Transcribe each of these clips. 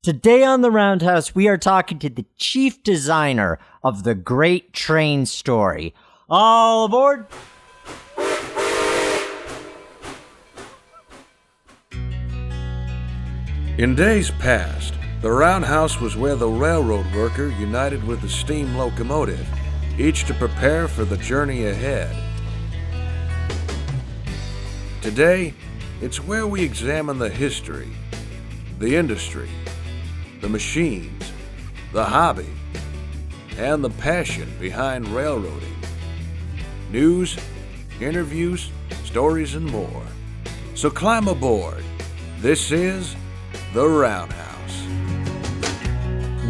Today on the Roundhouse, we are talking to the chief designer of the Great Train Story. All aboard! In days past, the roundhouse was where the railroad worker united with the steam locomotive, each to prepare for the journey ahead. Today, it's where we examine the history, the industry, the machines, the hobby, and the passion behind railroading. News, interviews, stories, and more. So climb aboard. This is The Roundhouse.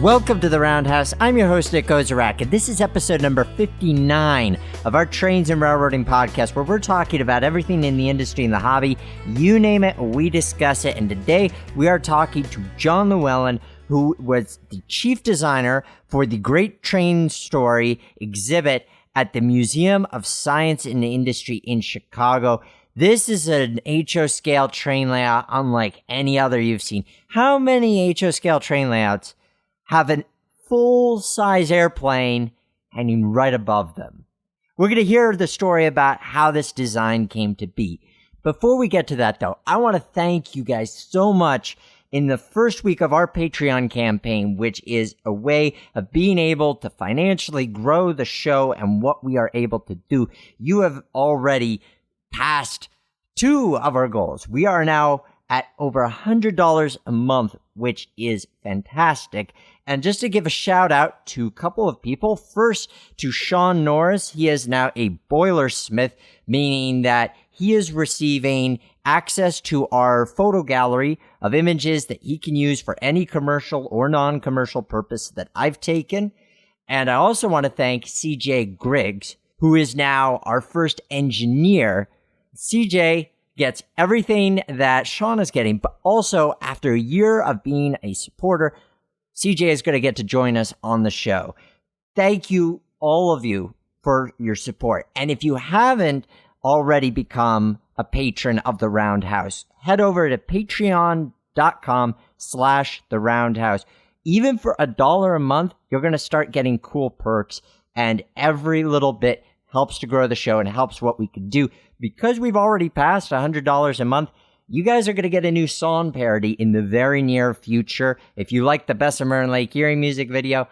Welcome to the Roundhouse. I'm your host, Nick Ozarek, and this is episode number 59 of our Trains and Railroading podcast, where we're talking about everything in the industry and the hobby. You name it, we discuss it. And today we are talking to John Llewellyn, who was the chief designer for the Great Train Story exhibit at the Museum of Science and Industry in Chicago. This is an HO scale train layout unlike any other you've seen. How many HO scale train layouts have a full-size airplane hanging right above them? We're going to hear the story about how this design came to be. Before we get to that, though, I want to thank you guys so much. In the first week of our Patreon campaign, which is a way of being able to financially grow the show and what we are able to do, you have already passed two of our goals. We are now at over $100 a month, which is fantastic. And just to give a shout out to a couple of people, first to Sean Norris. He is now a boilersmith, meaning that he is receiving access to our photo gallery of images that he can use for any commercial or non-commercial purpose that I've taken. And I also want to thank CJ Griggs, who is now our first engineer. CJ gets everything that Sean is getting, but also after a year of being a supporter, CJ is going to get to join us on the show. Thank you, all of you, for your support. And if you haven't already become a patron of the Roundhouse, head over to patreon.com/the Roundhouse. Even for $1 a month, you're going to start getting cool perks, and every little bit helps to grow the show and helps what we can do. Because we've already passed $100 a month, you guys are going to get a new song parody in the very near future. If you like the Bessemer and Lake Erie music video,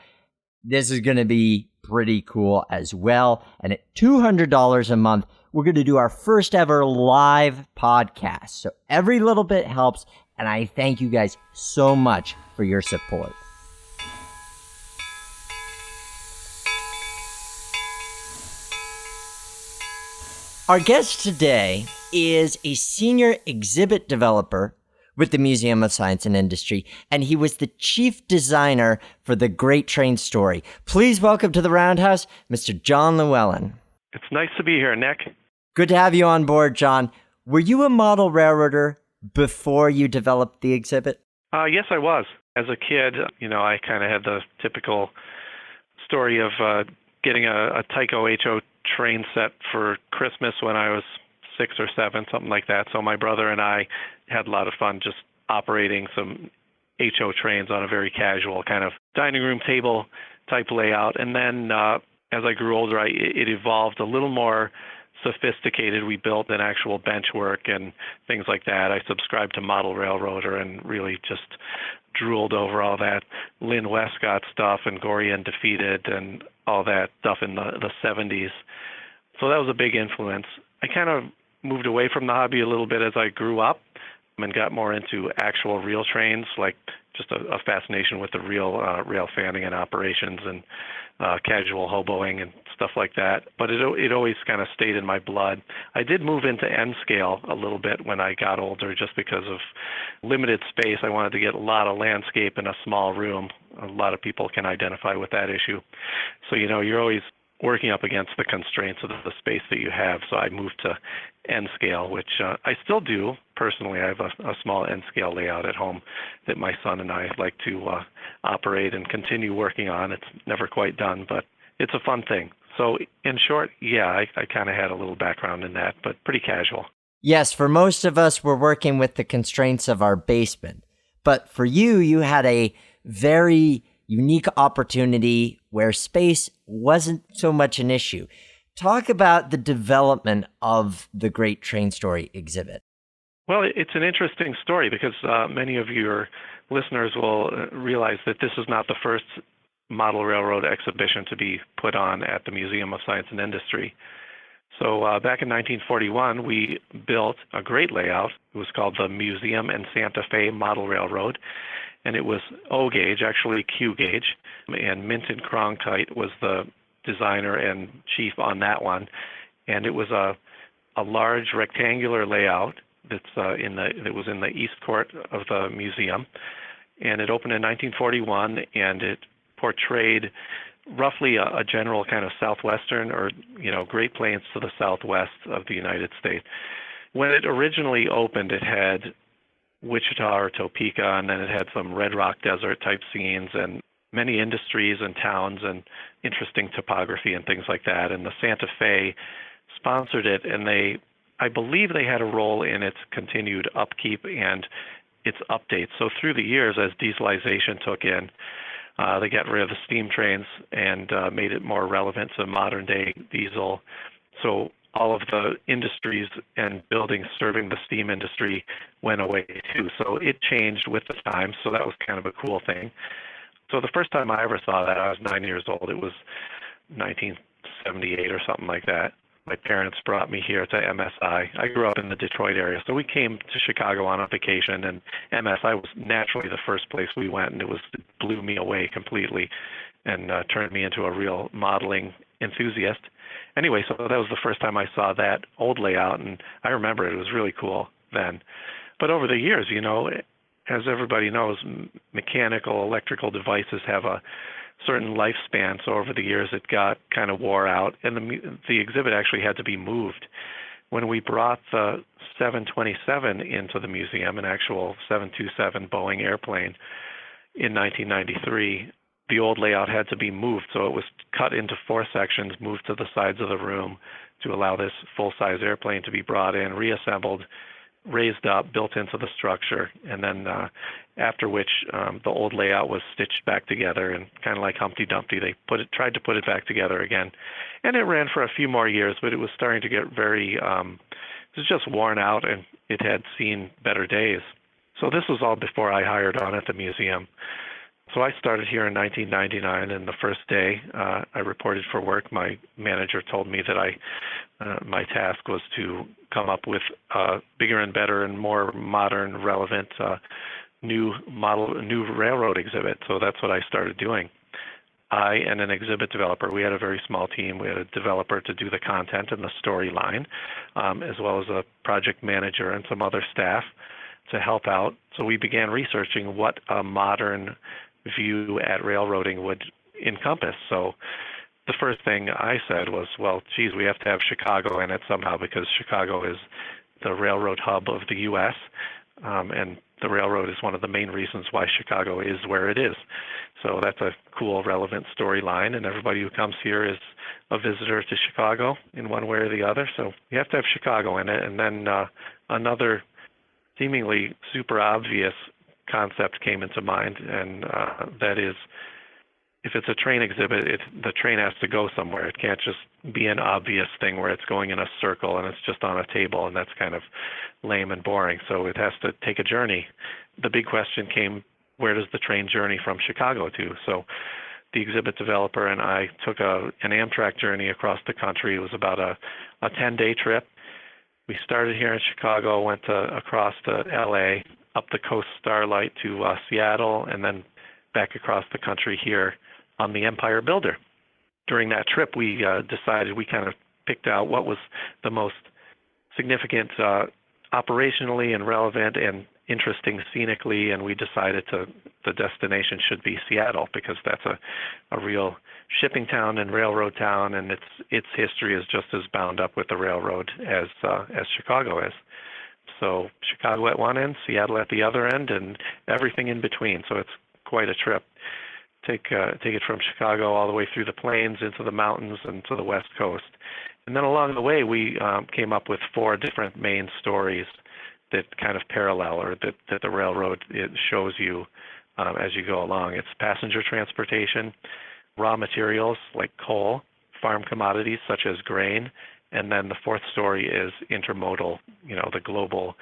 this is going to be pretty cool as well. And at $200 a month, we're going to do our first ever live podcast. So every little bit helps, and I thank you guys so much for your support. Our guest today is a senior exhibit developer with the Museum of Science and Industry, and he was the chief designer for the Great Train Story. Please welcome to the Roundhouse, Mr. John Llewellyn. It's nice to be here, Nick. Good to have you on board, John. Were you a model railroader before you developed the exhibit? Yes, I was. As a kid, I kind of had the typical story of getting a Tyco HO train set for Christmas when I was 6 or 7, something like that. So my brother and I had a lot of fun just operating some HO trains on a very casual kind of dining room table type layout. And then as I grew older, it evolved a little more sophisticated. We built an actual bench work and things like that. I subscribed to Model Railroader and really just drooled over all that Lynn Westcott stuff and Gory and Defeated and all that stuff in the 70s. So that was a big influence. I kind of moved away from the hobby a little bit as I grew up and got more into actual real trains, like just a fascination with the real rail fanning and operations and casual hoboing and stuff like that. But it always kind of stayed in my blood. I did move into N scale a little bit when I got older just because of limited space. I wanted to get a lot of landscape in a small room. A lot of people can identify with that issue. So, you're always working up against the constraints of the space that you have. So I moved to N scale, which I still do. Personally, I have a small N scale layout at home that my son and I like to operate and continue working on. It's never quite done, but it's a fun thing. So in short, yeah, I kind of had a little background in that, but pretty casual. Yes, for most of us, we're working with the constraints of our basement. But for you, you had a very unique opportunity where space wasn't so much an issue. Talk about the development of the Great Train Story exhibit. Well, it's an interesting story because many of your listeners will realize that this is not the first model railroad exhibition to be put on at the Museum of Science and Industry. So back in 1941, we built a great layout. It was called the Museum and Santa Fe Model Railroad, and it was O gauge, actually Q gauge, and Minton Cronkite was the designer and chief on that one. And it was a large rectangular layout that was in the East Court of the museum, and it opened in 1941, and it portrayed roughly a general kind of southwestern or Great Plains to the southwest of the United States. When it originally opened, it had Wichita or Topeka, and then it had some Red Rock Desert type scenes and many industries and towns and interesting topography and things like that. And the Santa Fe sponsored it, and I believe they had a role in its continued upkeep and its updates. So through the years, as dieselization took in, they got rid of the steam trains and made it more relevant to modern day diesel. So all of the industries and buildings serving the steam industry went away too. So it changed with the times. So that was kind of a cool thing. So the first time I ever saw that, I was 9 years old. It was 1978 or something like that. My parents brought me here to MSI. I grew up in the Detroit area, so we came to Chicago on a vacation, and MSI was naturally the first place we went, and it blew me away completely and turned me into a real modeling enthusiast. Anyway, so that was the first time I saw that old layout, and I remember it was really cool then. But over the years, as everybody knows, mechanical, electrical devices have a certain lifespan. So over the years, it got kind of wore out, and the exhibit actually had to be moved. When we brought the 727 into the museum, an actual 727 Boeing airplane, in 1993, the old layout had to be moved. So it was cut into 4 sections, moved to the sides of the room to allow this full-size airplane to be brought in, reassembled, raised up, built into the structure, and then after which the old layout was stitched back together, and kind of like Humpty Dumpty, they tried to put it back together again. And it ran for a few more years, but it was starting to get very, it was just worn out, and it had seen better days. So this was all before I hired on at the museum. So I started here in 1999, and the first day I reported for work, my manager told me that my task was to come up with a bigger and better and more modern, relevant new railroad exhibit. So that's what I started doing. I and an exhibit developer, we had a very small team. We had a developer to do the content and the storyline, as well as a project manager and some other staff to help out. So we began researching what a modern view at railroading would encompass. So the first thing I said was, well, geez, we have to have Chicago in it somehow, because Chicago is the railroad hub of the U.S., and the railroad is one of the main reasons why Chicago is where it is. So that's a cool, relevant storyline, and everybody who comes here is a visitor to Chicago in one way or the other. So you have to have Chicago in it. And then another seemingly super obvious concept came into mind, and that is, if it's a train exhibit, the train has to go somewhere. It can't just be an obvious thing where it's going in a circle and it's just on a table, and that's kind of lame and boring. So it has to take a journey. The big question came, where does the train journey from Chicago to? So the exhibit developer and I took an Amtrak journey across the country. It was about a 10-day trip. We started here in Chicago, went across to LA, up the Coast Starlight to Seattle, and then back across the country here on the Empire Builder. During that trip, we decided, we kind of picked out what was the most significant operationally and relevant and interesting scenically, and we decided the destination should be Seattle, because that's a real shipping town and railroad town, and its history is just as bound up with the railroad as Chicago is. So Chicago at one end, Seattle at the other end, and everything in between. So it's quite a trip. Take it from Chicago all the way through the plains into the mountains and to the West Coast. And then along the way, we came up with 4 different main stories that kind of parallel or that the railroad it shows you as you go along. It's passenger transportation, raw materials like coal, farm commodities such as grain, and then the fourth story is intermodal, the global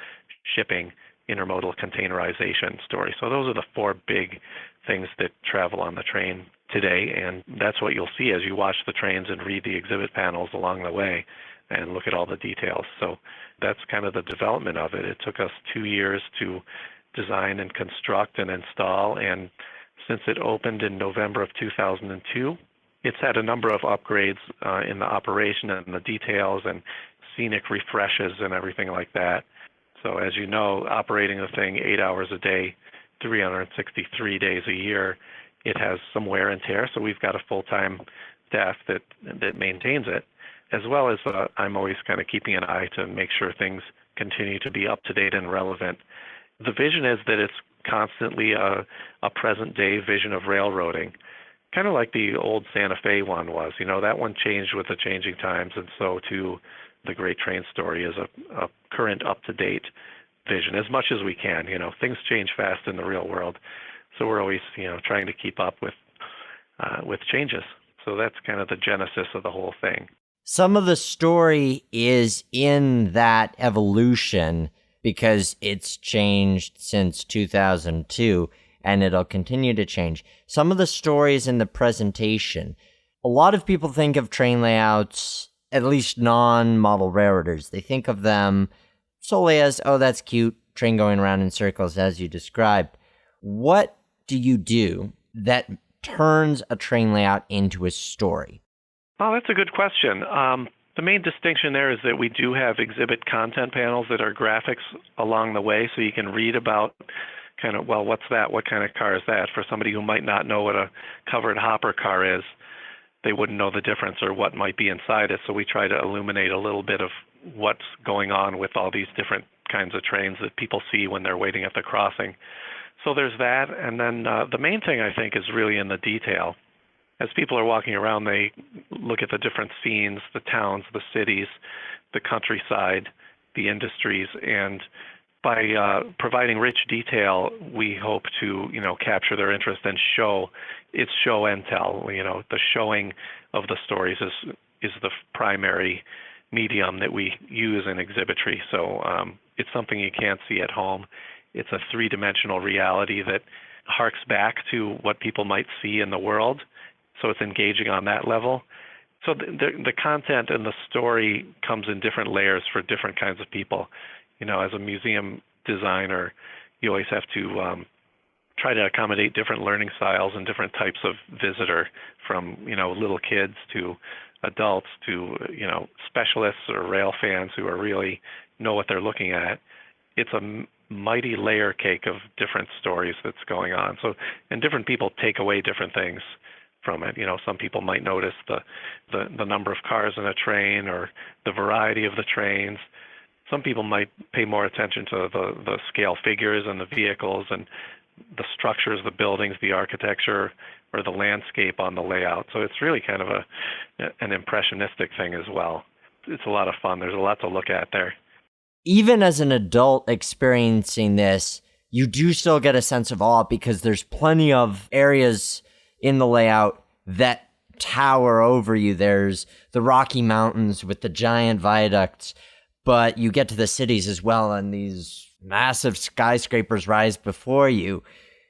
shipping, intermodal containerization story. So those are the four big things that travel on the train today, and that's what you'll see as you watch the trains and read the exhibit panels along the way and look at all the details. So that's kind of the development of it. It took us 2 years to design and construct and install, and since it opened in November of 2002, it's had a number of upgrades in the operation and the details and scenic refreshes and everything like that. So as you know, operating the thing 8 hours a day, 363 days a year, it has some wear and tear. So we've got a full-time staff that maintains it, as well as I'm always kind of keeping an eye to make sure things continue to be up to date and relevant. The vision is that it's constantly a present-day vision of railroading, kind of like the old Santa Fe one was. That one changed with the changing times, and so too the Great Train Story is a current, up-to-date vision as much as we can. Things change fast in the real world, so we're always trying to keep up with changes. So that's kind of the genesis of the whole thing. Some of the story is in that evolution because it's changed since 2002 and it'll continue to change. Some of the stories in the presentation, a lot of people think of train layouts, at least non-model railroaders. They think of them solely as, oh, that's cute, train going around in circles as you described. What do you do that turns a train layout into a story? Oh, that's a good question. The main distinction there is that we do have exhibit content panels that are graphics along the way, so you can read about kind of, well, what's that? What kind of car is that? For somebody who might not know what a covered hopper car is, they wouldn't know the difference or what might be inside it. So we try to illuminate a little bit of what's going on with all these different kinds of trains that people see when they're waiting at the crossing. So there's that. And then the main thing, I think, is really in the detail. As people are walking around, they look at the different scenes, the towns, the cities, the countryside, the industries, and by providing rich detail, we hope to, capture their interest and show and tell. The showing of the stories is the primary medium that we use in exhibitry. So it's something you can't see at home. It's a three-dimensional reality that harks back to what people might see in the world. So it's engaging on that level. So the content and the story comes in different layers for different kinds of people. As a museum designer, you always have to try to accommodate different learning styles and different types of visitor, from little kids to adults to specialists or rail fans who are really know what they're looking at. It's a mighty layer cake of different stories that's going on. So, and different people take away different things from it. Some people might notice the number of cars in a train or the variety of the trains. Some people might pay more attention to the scale figures and the vehicles and the structures, the buildings, the architecture, or the landscape on the layout. So it's really kind of an impressionistic thing as well. It's a lot of fun. There's a lot to look at there. Even as an adult experiencing this, you do still get a sense of awe because there's plenty of areas in the layout that tower over you. There's the Rocky Mountains with the giant viaducts, but you get to the cities as well, and these massive skyscrapers rise before you.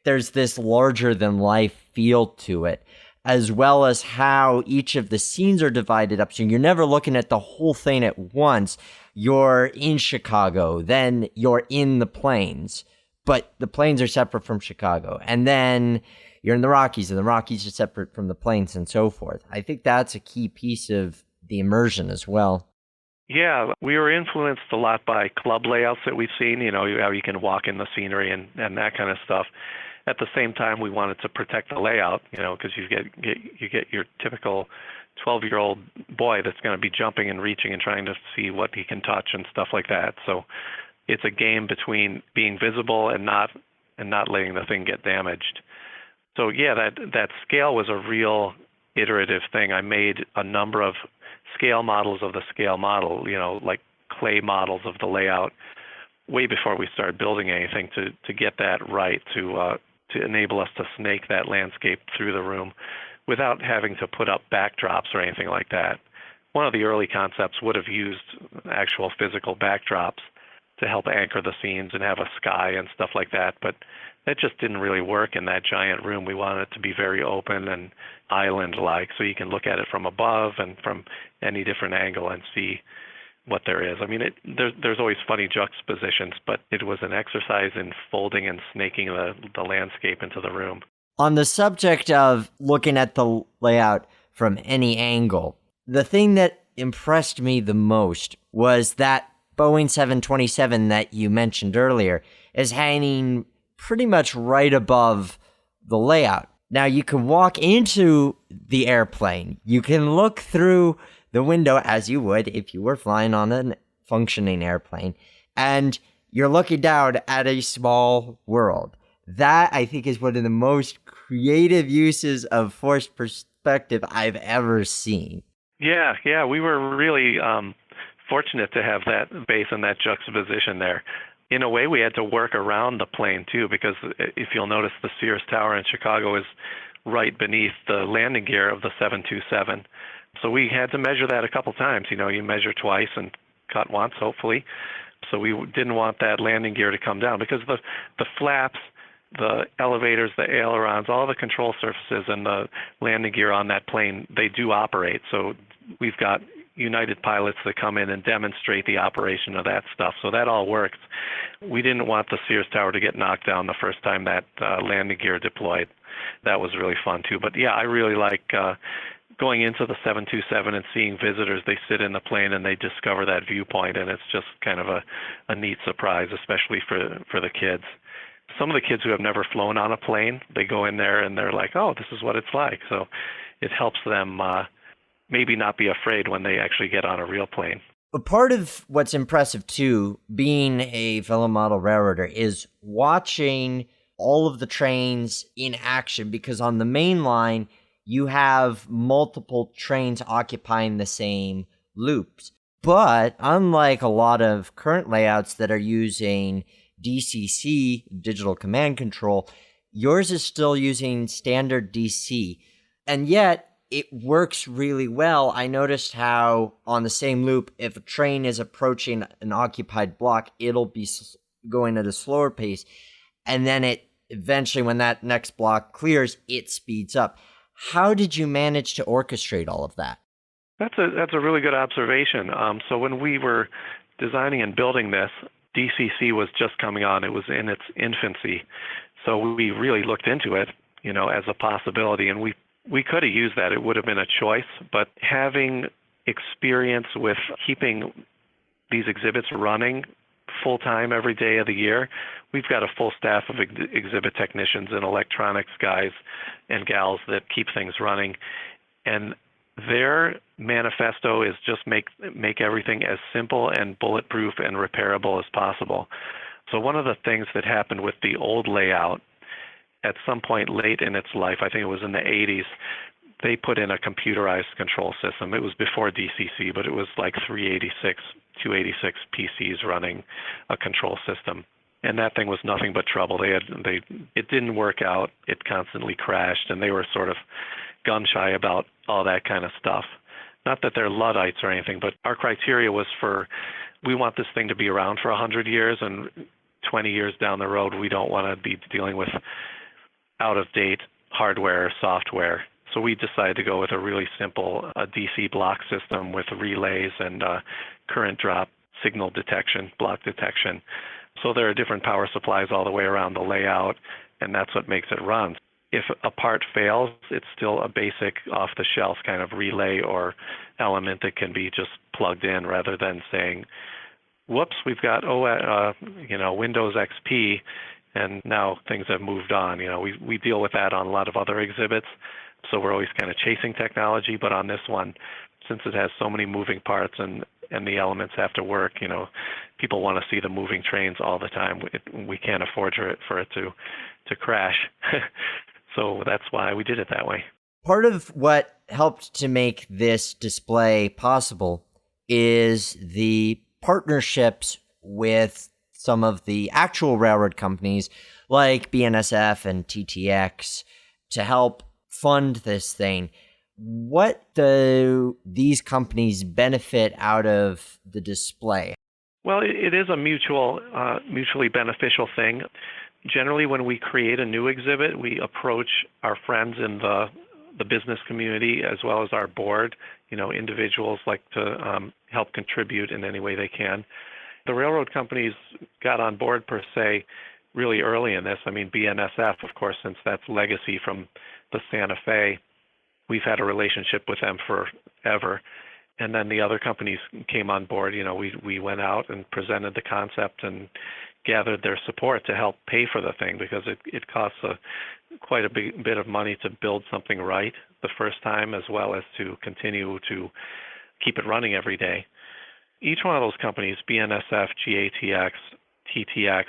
There's this larger-than-life feel to it, as well as how each of the scenes are divided up. So you're never looking at the whole thing at once. You're in Chicago, then you're in the plains, but the plains are separate from Chicago. And then you're in the Rockies, and the Rockies are separate from the plains, and so forth. I think that's a key piece of the immersion as well. Yeah, we were influenced a lot by club layouts that we've seen, how you can walk in the scenery and that kind of stuff. At the same time, we wanted to protect the layout, because you get your typical 12-year-old boy that's going to be jumping and reaching and trying to see what he can touch and stuff like that. So it's a game between being visible and not letting the thing get damaged. So yeah, that scale was a real iterative thing. I made a number of scale models of the scale model, like clay models of the layout. way before we started building anything to get that right, to enable us to snake that landscape through the room without having to put up backdrops or anything like that. One of the early concepts would have used actual physical backdrops to help anchor the scenes and have a sky and stuff like that, but that just didn't really work in that giant room. We wanted it to be very open and island-like, so you can look at it from above and from any different angle and see what there is. I mean, there's always funny juxtapositions, but it was an exercise in folding and snaking the landscape into the room. On the subject of looking at the layout from any angle, the thing that impressed me the most was that Boeing 727 that you mentioned earlier is hanging pretty much right above the layout. Now, you can walk into the airplane. You can look through the window as you would if you were flying on a functioning airplane, and you're looking down at a small world. That, I think, is one of the most creative uses of forced perspective I've ever seen. Yeah, we were really fortunate to have that base and that juxtaposition there. In a way, we had to work around the plane, too, because if you'll notice, the Sears Tower in Chicago is right beneath the landing gear of the 727. So we had to measure that a couple times. You know, you measure twice and cut once, hopefully. So we didn't want that landing gear to come down because the flaps, the elevators, the ailerons, all the control surfaces and the landing gear on that plane, they do operate. So we've got United pilots that come in and demonstrate the operation of that stuff. So that all works. We didn't want the Sears Tower to get knocked down the first time that landing gear deployed. That was really fun too. But yeah, I really like going into the 727 and seeing visitors. They sit in the plane and they discover that viewpoint, and it's just kind of a neat surprise, especially for the kids. Some of the kids who have never flown on a plane, they go in there and they're like, oh, this is what it's like. So it helps them maybe not be afraid when they actually get on a real plane. A part of what's impressive, too, being a fellow model railroader, is watching all of the trains in action, because on the main line, you have multiple trains occupying the same loops. But unlike a lot of current layouts that are using DCC, digital command control, yours is still using standard DC. And yet, it works really well. I noticed how on the same loop, if a train is approaching an occupied block, it'll be going at a slower pace. And then it eventually, when that next block clears, it speeds up. How did you manage to orchestrate all of that? That's a really good observation. So when we were designing and building this, DCC was just coming on. It was in its infancy. So we really looked into it, as a possibility, and we could have used that. It would have been a choice, but having experience with keeping these exhibits running full-time every day of the year, we've got a full staff of exhibit technicians and electronics guys and gals that keep things running. And their manifesto is just make everything as simple and bulletproof and repairable as possible. So one of the things that happened with the old layout, at some point late in its life, I think it was in the 80s, they put in a computerized control system. It was before DCC, but it was like 286 PCs running a control system. And that thing was nothing but trouble. It didn't work out. It constantly crashed, and they were sort of gun-shy about all that kind of stuff. Not that they're Luddites or anything, but our criteria was we want this thing to be around for 100 years, and 20 years down the road, we don't want to be dealing with out-of-date hardware or software. So we decided to go with a really simple DC block system with relays and current drop signal detection, block detection. So there are different power supplies all the way around the layout, and that's what makes it run. If a part fails, it's still a basic off-the-shelf kind of relay or element that can be just plugged in, rather than saying, whoops, we've got Windows XP, and now things have moved on. We deal with that on a lot of other exhibits, so we're always kind of chasing technology. But on this one, since it has so many moving parts and the elements have to work, people want to see the moving trains all the time. We can't afford for it to crash. So that's why we did it that way. Part of what helped to make this display possible is the partnerships with some of the actual railroad companies like BNSF and TTX to help fund this thing. What do these companies benefit out of the display? Well, it is a mutually beneficial thing. Generally, when we create a new exhibit, we approach our friends in the business community as well as our board. Individuals like to help contribute in any way they can. The railroad companies got on board, per se, really early in this. I mean, BNSF, of course, since that's legacy from the Santa Fe, we've had a relationship with them forever. And then the other companies came on board. We went out and presented the concept and gathered their support to help pay for the thing, because it costs quite a bit of money to build something right the first time, as well as to continue to keep it running every day. Each one of those companies, BNSF, GATX, TTX,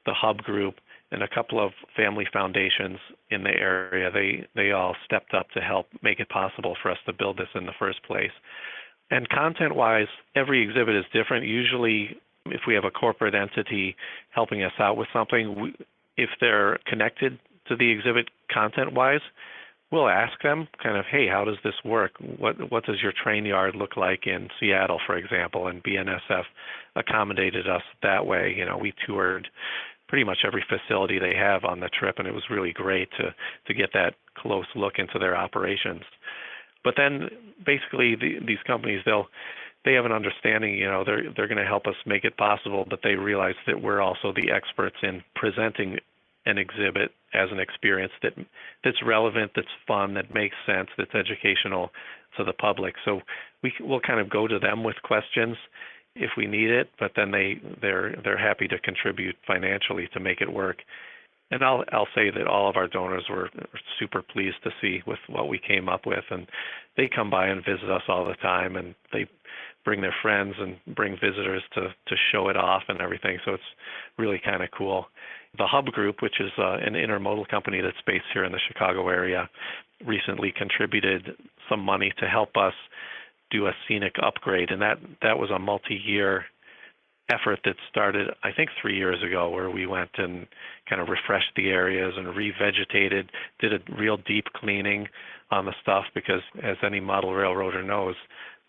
the Hub Group, and a couple of family foundations in the area, they all stepped up to help make it possible for us to build this in the first place. And content-wise, every exhibit is different. Usually, if we have a corporate entity helping us out with something, if they're connected to the exhibit content-wise, we'll ask them kind of, hey, how does this work? What does your train yard look like in Seattle, for example? And BNSF accommodated us that way. We toured pretty much every facility they have on the trip, and it was really great to get that close look into their operations. But then basically these companies, they have an understanding, they're going to help us make it possible, but they realize that we're also the experts in presenting an exhibit as an experience that's relevant, that's fun, that makes sense, that's educational to the public. So we'll kind of go to them with questions if we need it, but then they're happy to contribute financially to make it work. And I'll say that all of our donors were super pleased to see with what we came up with, and they come by and visit us all the time, and they bring their friends and bring visitors to show it off and everything. So it's really kind of cool. The Hub Group, which is an intermodal company that's based here in the Chicago area, recently contributed some money to help us do a scenic upgrade, and that was a multi-year effort that started, I think, 3 years ago, where we went and kind of refreshed the areas and revegetated, did a real deep cleaning on the stuff, because as any model railroader knows,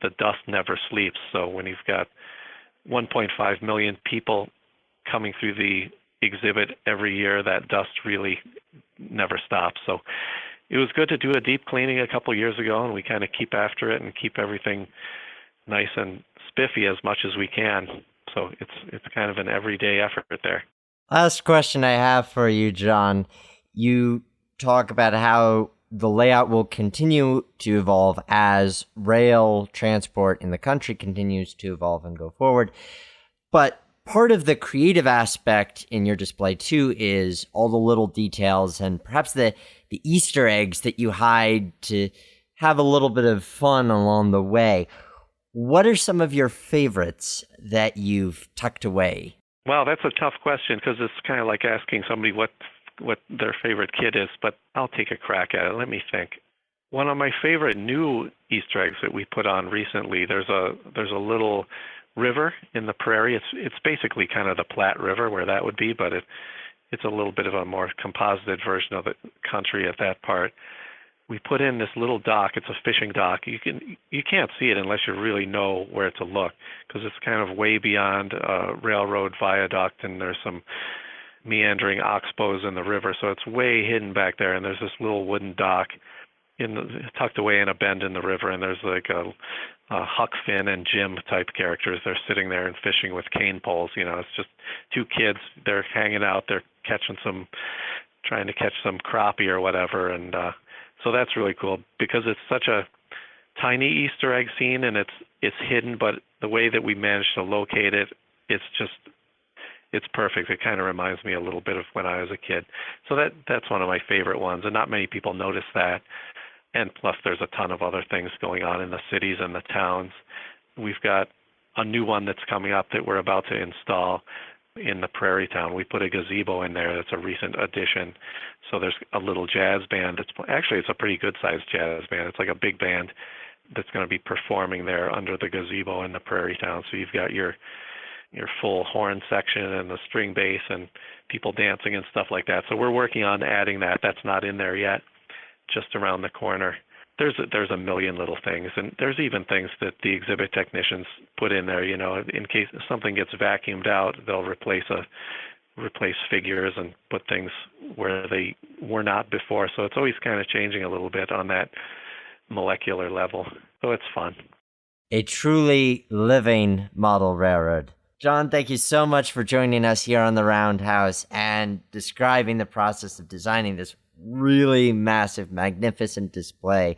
the dust never sleeps. So when you've got 1.5 million people coming through the exhibit every year, that dust really never stops. So it was good to do a deep cleaning a couple of years ago, and we kind of keep after it and keep everything nice and spiffy as much as we can. So it's kind of an everyday effort there. Last question I have for you, John. You talk about how the layout will continue to evolve as rail transport in the country continues to evolve and go forward. But part of the creative aspect in your display, too, is all the little details and perhaps the Easter eggs that you hide to have a little bit of fun along the way. What are some of your favorites that you've tucked away? Well, that's a tough question, because it's kind of like asking somebody what their favorite kid is, but I'll take a crack at it. Let me think. One of my favorite new Easter eggs that we put on recently, there's a little river in the prairie. It's basically kind of the Platte River where that would be, but it's a little bit of a more composited version of the country at that part. We put in this little dock. It's a fishing dock. You can't see it unless you really know where to look, because it's kind of way beyond a railroad viaduct, and there's some meandering oxbows in the river, so it's way hidden back there. And there's this little wooden dock tucked away in a bend in the river, and there's like a Huck Finn and Jim type characters. They're sitting there and fishing with cane poles. It's just two kids. They're hanging out. They're trying to catch some crappie or whatever, and so that's really cool, because it's such a tiny Easter egg scene, and it's hidden, but the way that we managed to locate it, it's perfect. It kind of reminds me a little bit of when I was a kid. So that's one of my favorite ones, and not many people notice that. And plus, there's a ton of other things going on in the cities and the towns. We've got a new one that's coming up that we're about to install in the prairie town. We put a gazebo in there that's a recent addition. So there's a little jazz band it's a pretty good sized jazz band. It's like a big band that's going to be performing there under the gazebo in the prairie town. So you've got your your full horn section and the string bass and people dancing and stuff like that. So we're working on adding that. That's not in there yet, just around the corner. There's a million little things, and there's even things that the exhibit technicians put in there. In case something gets vacuumed out, they'll replace figures and put things where they were not before. So it's always kind of changing a little bit on that molecular level. So it's fun. A truly living model railroad. John, thank you so much for joining us here on the Roundhouse and describing the process of designing this really massive, magnificent display.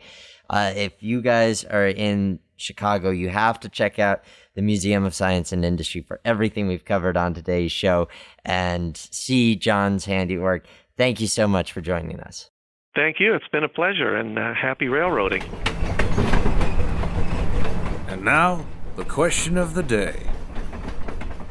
If you guys are in Chicago, you have to check out the Museum of Science and Industry for everything we've covered on today's show and see John's handiwork. Thank you so much for joining us. Thank you. It's been a pleasure, and happy railroading. And now, the question of the day.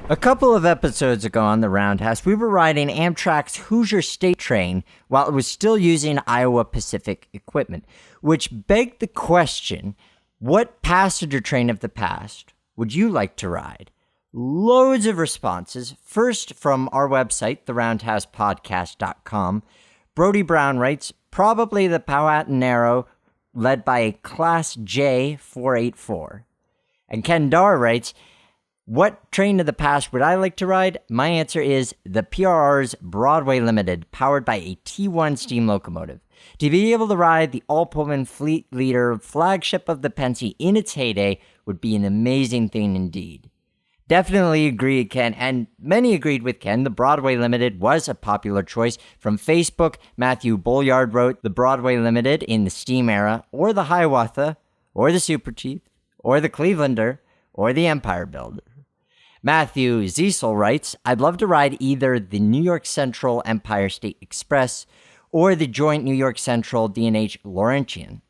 A couple of episodes ago on the Roundhouse, we were riding Amtrak's Hoosier State Train while it was still using Iowa Pacific equipment, which begged the question, what passenger train of the past would you like to ride? Loads of responses. First, from our website, theroundhousepodcast.com. Brody Brown writes, probably the Powhatan Narrow, led by a Class J 484. And Ken Dar writes, what train of the past would I like to ride? My answer is the PRR's Broadway Limited, powered by a T1 steam locomotive. To be able to ride the all-Pullman fleet leader flagship of the Pennsy in its heyday would be an amazing thing indeed. Definitely agreed, Ken, and many agreed with Ken. The Broadway Limited was a popular choice. From Facebook, Matthew Bolliard wrote, the Broadway Limited in the steam era, or the Hiawatha, or the Super Chief, or the Clevelander, or the Empire Builder. Matthew Ziesel writes, I'd love to ride either the New York Central Empire State Express or the joint New York Central D&H Laurentian.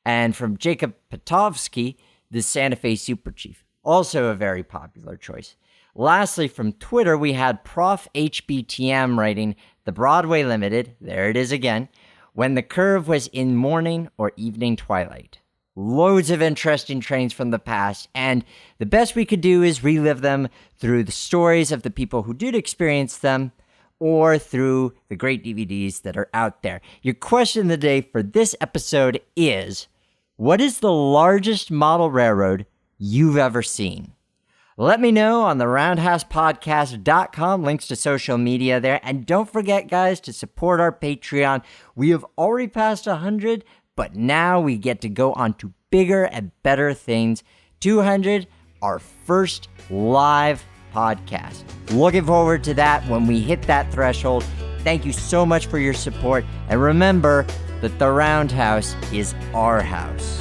And from Jacob Petovsky, the Santa Fe Super Chief, also a very popular choice. Lastly, from Twitter, we had Prof. HBTM writing, the Broadway Limited, there it is again, when the curve was in morning or evening twilight. Loads of interesting trains from the past, and the best we could do is relive them through the stories of the people who did experience them, or through the great DVDs that are out there. Your question of the day for this episode is, what is the largest model railroad you've ever seen? Let me know on the roundhousepodcast.com, links to social media there, and don't forget, guys, to support our Patreon. We have already passed 100, but now we get to go on to bigger and better things. 200, our first live podcast. Looking forward to that when we hit that threshold. Thank you so much for your support. And remember that the Roundhouse is our house.